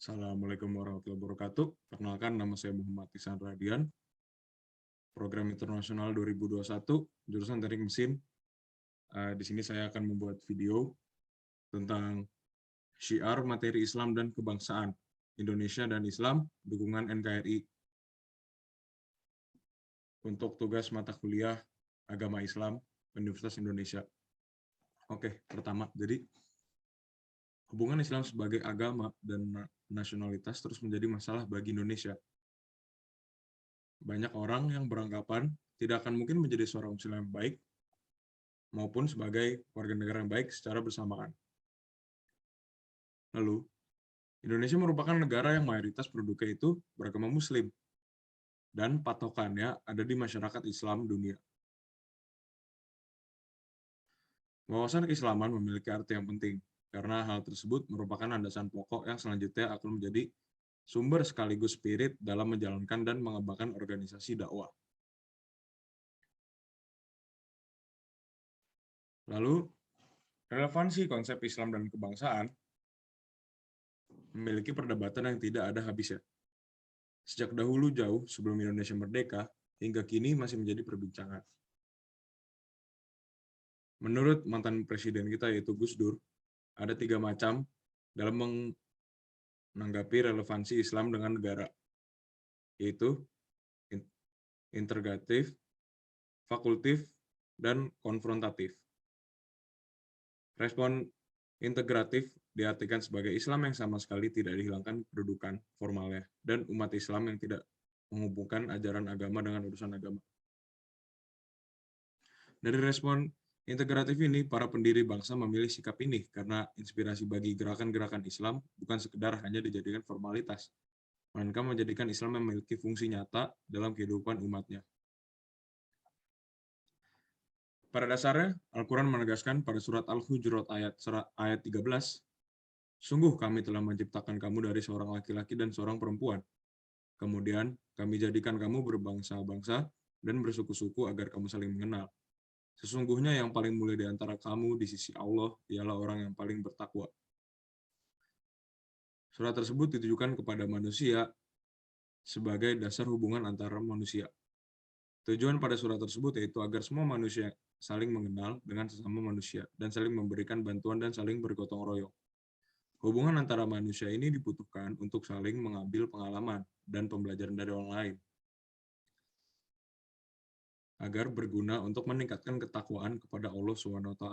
Assalamualaikum warahmatullahi wabarakatuh. Perkenalkan, nama saya Muhammad Ihsan Radian, Program Internasional 2021, jurusan Teknik Mesin. Di sini saya akan membuat video tentang syiar materi Islam dan kebangsaan Indonesia dan Islam, dukungan NKRI untuk tugas mata kuliah Agama Islam Universitas Indonesia. Oke, pertama, jadi hubungan Islam sebagai agama dan nasionalitas terus menjadi masalah bagi Indonesia. Banyak orang yang beranggapan tidak akan mungkin menjadi seorang muslim yang baik maupun sebagai warga negara yang baik secara bersamaan. Lalu, Indonesia merupakan negara yang mayoritas penduduknya itu beragama muslim dan patokannya ada di masyarakat Islam dunia. Wawasan keislaman memiliki arti yang penting karena hal tersebut merupakan landasan pokok yang selanjutnya akan menjadi sumber sekaligus spirit dalam menjalankan dan mengembangkan organisasi dakwah. Lalu, relevansi konsep Islam dan kebangsaan memiliki perdebatan yang tidak ada habisnya. Sejak dahulu jauh sebelum Indonesia merdeka, hingga kini masih menjadi perbincangan. Menurut mantan presiden kita yaitu Gus Dur, ada 3 macam dalam menanggapi relevansi Islam dengan negara, yaitu integratif, fakultatif, dan konfrontatif. Respon integratif diartikan sebagai Islam yang sama sekali tidak dihilangkan kedudukan formalnya dan umat Islam yang tidak menghubungkan ajaran agama dengan urusan agama. Dari respon integratif ini, para pendiri bangsa memilih sikap ini karena inspirasi bagi gerakan-gerakan Islam bukan sekedar hanya dijadikan formalitas, melainkan menjadikan Islam memiliki fungsi nyata dalam kehidupan umatnya. Pada dasarnya, Al-Quran menegaskan pada surat Al-Hujurat ayat 13, "Sungguh kami telah menciptakan kamu dari seorang laki-laki dan seorang perempuan. Kemudian kami jadikan kamu berbangsa-bangsa dan bersuku-suku agar kamu saling mengenal. Sesungguhnya yang paling mulia di antara kamu di sisi Allah ialah orang yang paling bertakwa." Surat tersebut ditujukan kepada manusia sebagai dasar hubungan antara manusia. Tujuan pada surat tersebut yaitu agar semua manusia saling mengenal dengan sesama manusia dan saling memberikan bantuan dan saling bergotong royong. Hubungan antara manusia ini dibutuhkan untuk saling mengambil pengalaman dan pembelajaran dari orang lain, agar berguna untuk meningkatkan ketakwaan kepada Allah SWT.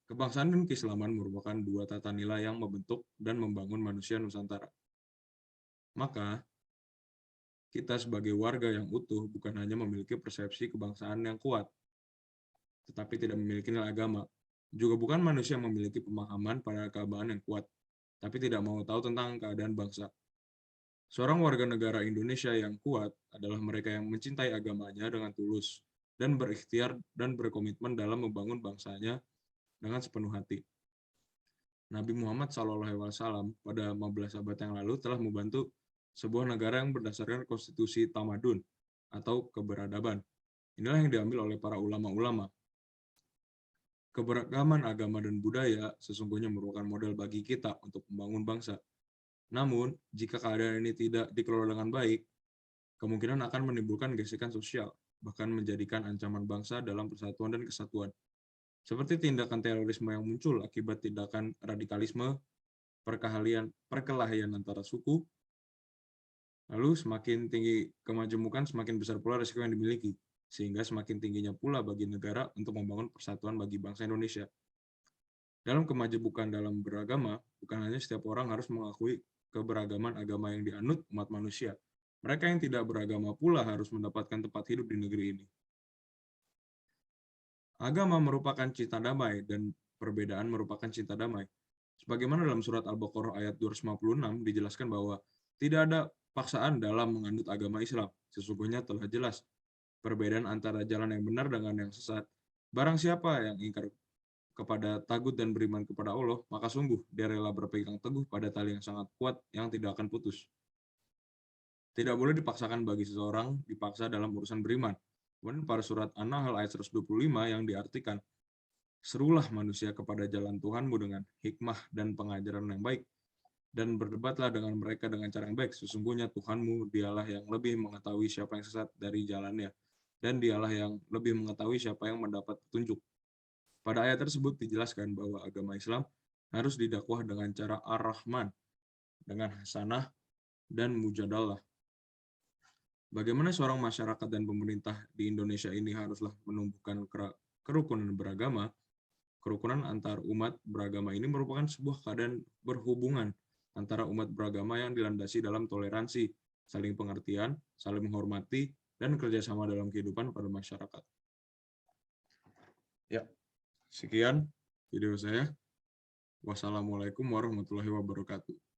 Kebangsaan dan keislaman merupakan 2 tata nilai yang membentuk dan membangun manusia Nusantara. Maka, kita sebagai warga yang utuh bukan hanya memiliki persepsi kebangsaan yang kuat, tetapi tidak memiliki nilai agama. Juga bukan manusia yang memiliki pemahaman pada keagamaan yang kuat, tapi tidak mau tahu tentang keadaan bangsa. Seorang warga negara Indonesia yang kuat adalah mereka yang mencintai agamanya dengan tulus dan berikhtiar dan berkomitmen dalam membangun bangsanya dengan sepenuh hati. Nabi Muhammad SAW pada 15 abad yang lalu telah membantu sebuah negara yang berdasarkan konstitusi tamadun atau keberadaban. Inilah yang diambil oleh para ulama-ulama. Keberagaman agama dan budaya sesungguhnya merupakan modal bagi kita untuk membangun bangsa. Namun, jika keadaan ini tidak dikelola dengan baik, kemungkinan akan menimbulkan gesekan sosial, bahkan menjadikan ancaman bangsa dalam persatuan dan kesatuan. Seperti tindakan terorisme yang muncul akibat tindakan radikalisme, perkelahian antara suku. Lalu semakin tinggi kemajemukan, semakin besar pula risiko yang dimiliki, sehingga semakin tingginya pula bagi negara untuk membangun persatuan bagi bangsa Indonesia. Dalam kemajemukan dalam beragama, bukan hanya setiap orang harus mengakui keberagaman agama yang dianut umat manusia. Mereka yang tidak beragama pula harus mendapatkan tempat hidup di negeri ini. Agama merupakan cinta damai dan perbedaan merupakan cinta damai. Sebagaimana dalam surat Al-Baqarah ayat 256 dijelaskan bahwa tidak ada paksaan dalam menganut agama Islam. Sesungguhnya telah jelas perbedaan antara jalan yang benar dengan yang sesat. Barang siapa yang ingkar kepada tagut dan beriman kepada Allah, maka sungguh dia rela berpegang teguh pada tali yang sangat kuat yang tidak akan putus. Tidak boleh dipaksakan bagi seseorang dipaksa dalam urusan beriman. Kemudian pada surat An-Nahl ayat 125 yang diartikan, "Serulah manusia kepada jalan Tuhanmu dengan hikmah dan pengajaran yang baik, dan berdebatlah dengan mereka dengan cara yang baik. Sesungguhnya Tuhanmu, dialah yang lebih mengetahui siapa yang sesat dari jalannya, dan dialah yang lebih mengetahui siapa yang mendapat petunjuk. Pada ayat tersebut dijelaskan bahwa agama Islam harus didakwah dengan cara ar-Rahman, dengan hasanah dan mujadalah. Bagaimana seorang masyarakat dan pemerintah di Indonesia ini haruslah menumbuhkan kerukunan beragama. Kerukunan antar umat beragama ini merupakan sebuah keadaan berhubungan antara umat beragama yang dilandasi dalam toleransi, saling pengertian, saling menghormati, dan kerjasama dalam kehidupan pada masyarakat. Ya, sekian video saya. Wassalamualaikum warahmatullahi wabarakatuh.